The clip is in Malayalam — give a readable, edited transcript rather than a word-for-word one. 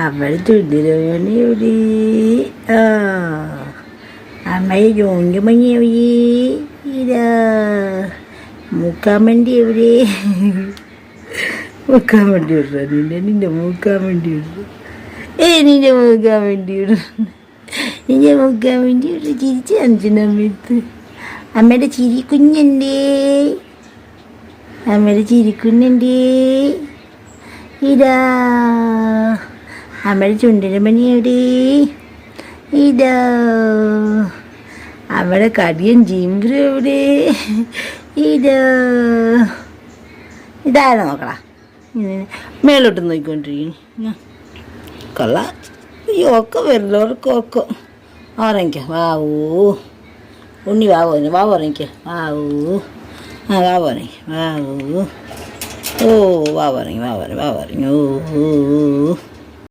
അവിടെ ചുണ്ടിരമണി എവിടെ? ആ അമ്മയെ ചോണ്ടുമണി എവിടെ? ഇതാ മൂക്കാൻ വേണ്ടി എവിടെ? മൂക്കാൻ വേണ്ടി വിട നിന്റെ മൂക്കാൻ വേണ്ടി വിട. നിന്റെ മൂക്കാൻ വേണ്ടി വിട. നിന്റെ മൂക്കാൻ വേണ്ടി വിട. ചിരിച്ച് കാണിച്ചു അമ്മയത്ത്. അമ്മയുടെ ചിരിക്കുഞ്ഞുണ്ടേ. അമ്മയുടെ ചിരിക്കുഞ്ഞുണ്ടേ. ഇതാ അമ്മയുടെ ചുണ്ടിരമണി എവിടെ? ഇതാ അവിടെ കടിയൻ ജിംബ്രു എവിടെ? ഇതാ ഇതാരാ നോക്കടാ. മേലോട്ട് നോക്കിക്കൊണ്ടിരിക്കുന്നു. കൊള്ള ഈ ഒക്കെ വരുന്നവർക്കൊക്കെ ഉറങ്ങിക്ക. വാവൂ ഉണ്ണി വാവോ വാവ് ഉറങ്ങിക്ക. വാവൂ ആ വാവ് ഉറങ്ങി. വാവൂ ഓ വാവ് ഉറങ്ങി. വാവ് ഉറങ്ങി. വാവ് ഉറങ്ങി. ഓ